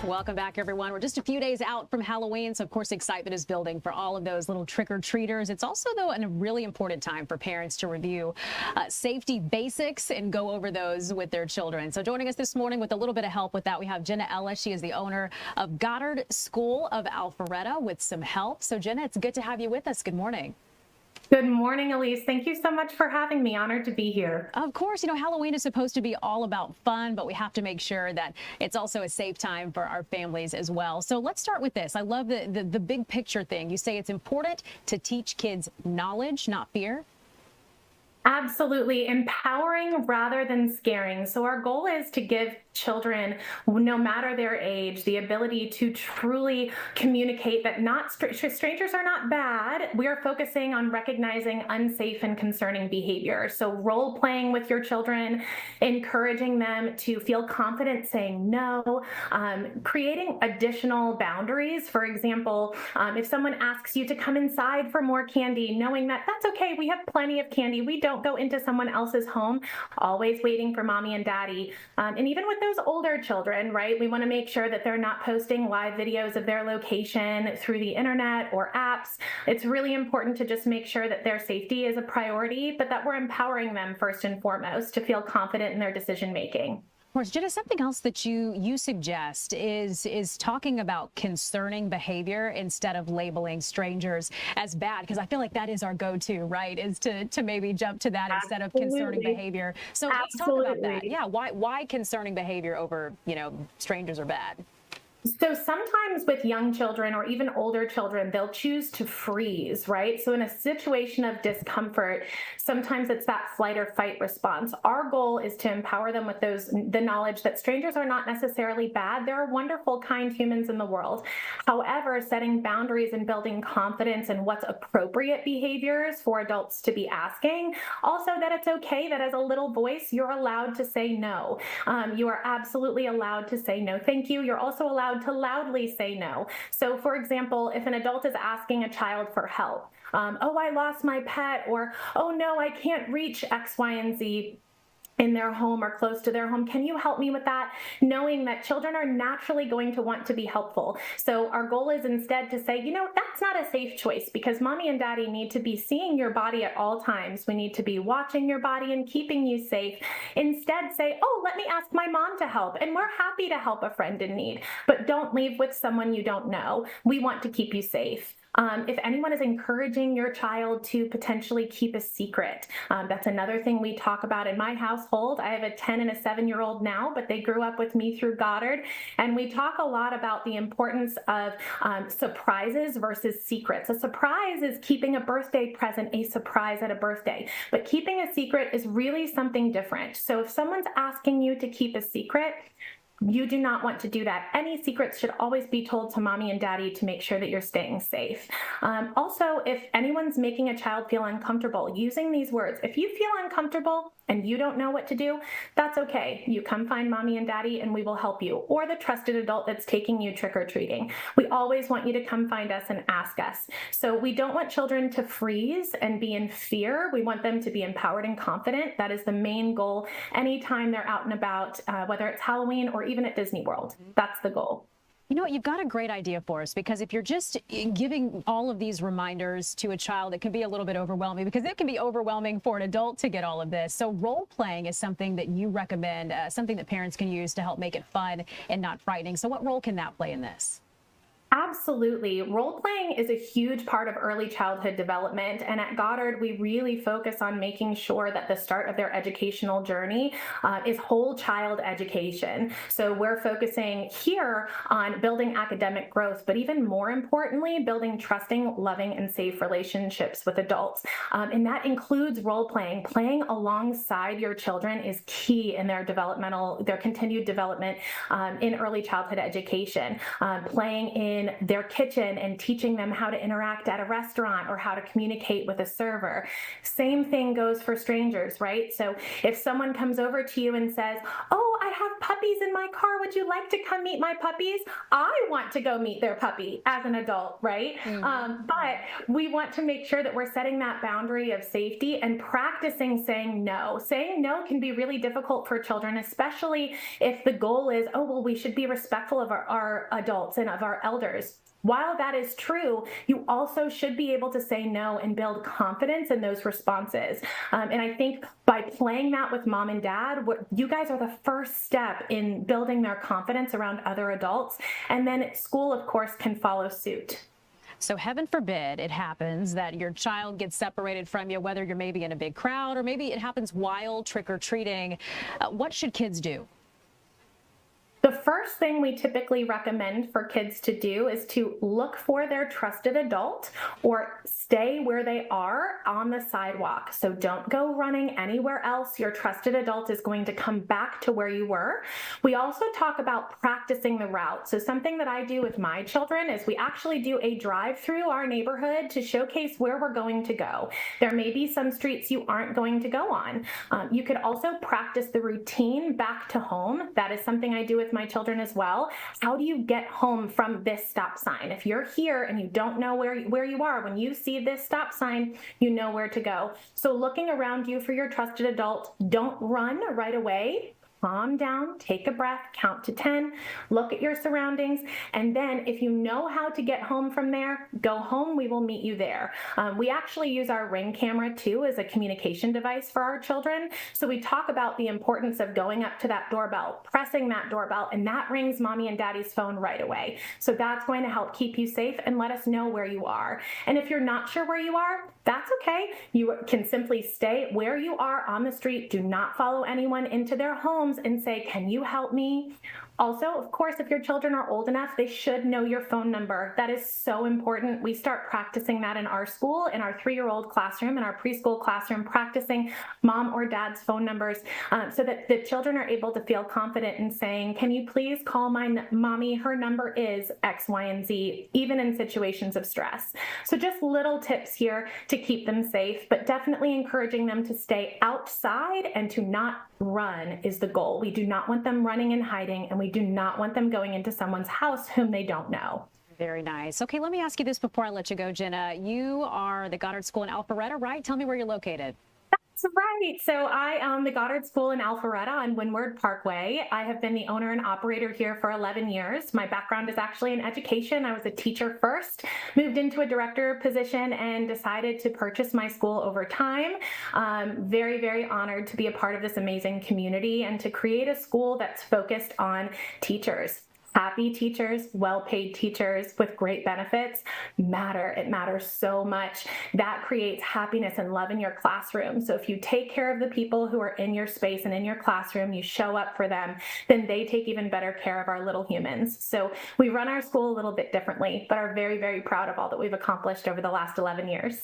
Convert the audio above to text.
Welcome back, everyone. We're just a few days out from Halloween, so of course excitement is building for all of those little trick-or-treaters. It's also, though, a really important time for parents to review safety basics and go over those with their children. So joining us this morning with a little bit of help with that, we have Jenna. She is the owner of Goddard School of Alpharetta with some help. So Jenna, it's good to have you with us. Good morning. Good morning, Alyse. Thank you so much for having me. Honored to be here. Of course, you know, Halloween is supposed to be all about fun, but we have to make sure that it's also a safe time for our families as well. So let's start with this. I love the big picture thing. You say it's important to teach kids knowledge, not fear. Absolutely. Empowering rather than scaring. So our goal is to give children, no matter their age, the ability to truly communicate that strangers are not bad. We are focusing on recognizing unsafe and concerning behavior. So role playing with your children, encouraging them to feel confident saying no, creating additional boundaries. For example, if someone asks you to come inside for more candy, knowing that that's okay, we have plenty of candy. We don't go into someone else's home, always waiting for mommy and daddy. And even with those older children, right, we want to make sure that they're not posting live videos of their location through the internet or apps. It's really important to just make sure that their safety is a priority, but that we're empowering them first and foremost to feel confident in their decision making. Of course, Jenna, something else that you suggest is talking about concerning behavior instead of labeling strangers as bad, because I feel like that is our go-to, right? Is to maybe jump to that instead of concerning behavior. So let's talk about that. Yeah, why concerning behavior over, you know, strangers are bad? So sometimes with young children or even older children, they'll choose to freeze, right? So in a situation of discomfort, sometimes it's that flight or fight response. Our goal is to empower them with the knowledge that strangers are not necessarily bad. There are wonderful, kind humans in the world. However, setting boundaries and building confidence in what's appropriate behaviors for adults to be asking. Also, that it's okay that as a little voice, you're allowed to say no. You are absolutely allowed to say no, thank you. You're also allowed to loudly say no. So for example, if an adult is asking a child for help, oh, I lost my pet, or oh no, I can't reach X, Y, and Z in their home or close to their home, can you help me with that? Knowing that children are naturally going to want to be helpful. So our goal is instead to say, you know, that's not a safe choice because mommy and daddy need to be seeing your body at all times. We need to be watching your body and keeping you safe. Instead say, oh, let me ask my mom to help. And we're happy to help a friend in need, but don't leave with someone you don't know. We want to keep you safe. If anyone is encouraging your child to potentially keep a secret, that's another thing we talk about in my household. I have a 10 and a 7-year-old now, but they grew up with me through Goddard. And we talk a lot about the importance of surprises versus secrets. A surprise is keeping a birthday present a surprise at a birthday, but keeping a secret is really something different. So if someone's asking you to keep a secret, you do not want to do that. Any secrets should always be told to mommy and daddy to make sure that you're staying safe. Also, if anyone's making a child feel uncomfortable, using these words, if you feel uncomfortable and you don't know what to do, that's okay. You come find mommy and daddy and we will help you, or the trusted adult that's taking you trick-or-treating. We always want you to come find us and ask us. So we don't want children to freeze and be in fear. We want them to be empowered and confident. That is the main goal anytime they're out and about, whether it's Halloween or even at Disney World. That's the goal. You know what, you've got a great idea for us, because if you're just giving all of these reminders to a child, it can be a little bit overwhelming, because it can be overwhelming for an adult to get all of this. So role playing is something that you recommend, something that parents can use to help make it fun and not frightening. So what role can that play in this? Absolutely. Role-playing is a huge part of early childhood development, and at Goddard, we really focus on making sure that the start of their educational journey is whole child education. So we're focusing here on building academic growth, but even more importantly, building trusting, loving, and safe relationships with adults. And that includes role-playing. Playing alongside your children is key in their continued development in early childhood education. Playing in their kitchen and teaching them how to interact at a restaurant or how to communicate with a server. Same thing goes for strangers, right? So if someone comes over to you and says, oh, I have puppies in my car. Would you like to come meet my puppies? I want to go meet their puppy as an adult, right? But we want to make sure that we're setting that boundary of safety and practicing saying no. Saying no can be really difficult for children, especially if the goal is, oh, well, we should be respectful of our adults and of our elders. While that is true, you also should be able to say no and build confidence in those responses. And I think by playing that with mom and dad, you guys are the first step in building their confidence around other adults. And then school, of course, can follow suit. So heaven forbid it happens that your child gets separated from you, whether you're maybe in a big crowd or maybe it happens while trick-or-treating. What should kids do? The first thing we typically recommend for kids to do is to look for their trusted adult or stay where they are on the sidewalk. So don't go running anywhere else. Your trusted adult is going to come back to where you were. We also talk about practicing the route. So something that I do with my children is we actually do a drive through our neighborhood to showcase where we're going to go. There may be some streets you aren't going to go on. You could also practice the routine back to home. That is something I do with my children as well. How do you get home from this stop sign? If you're here and you don't know where you are, when you see this stop sign, you know where to go. So looking around you for your trusted adult, don't run right away. Calm down, take a breath, count to 10, look at your surroundings, and then if you know how to get home from there, go home, we will meet you there. We actually use our Ring camera too as a communication device for our children. So we talk about the importance of going up to that doorbell, pressing that doorbell, and that rings mommy and daddy's phone right away. So that's going to help keep you safe and let us know where you are. And if you're not sure where you are, that's okay. You can simply stay where you are on the street. Do not follow anyone into their homes and say, can you help me? Also, of course, if your children are old enough, they should know your phone number. That is so important. We start practicing that in our school, in our 3-year-old classroom, in our preschool classroom, practicing mom or dad's phone numbers so that the children are able to feel confident in saying, can you please call my mommy? Her number is X, Y, and Z, even in situations of stress. So just little tips here to keep them safe, but definitely encouraging them to stay outside and to not run is the goal. We do not want them running and hiding, and we do not want them going into someone's house whom they don't know. Very nice. Okay, let me ask you this before I let you go, Jenna. You are the Goddard School in Alpharetta, right? Tell me where you're located. That's right. So I own the Goddard School in Alpharetta on Windward Parkway. I have been the owner and operator here for 11 years. My background is actually in education. I was a teacher first, moved into a director position, and decided to purchase my school over time. Very, very honored to be a part of this amazing community and to create a school that's focused on teachers. Happy teachers, well-paid teachers with great benefits matter. It matters so much. That creates happiness and love in your classroom. So if you take care of the people who are in your space and in your classroom, you show up for them, then they take even better care of our little humans. So we run our school a little bit differently, but are very, very proud of all that we've accomplished over the last 11 years.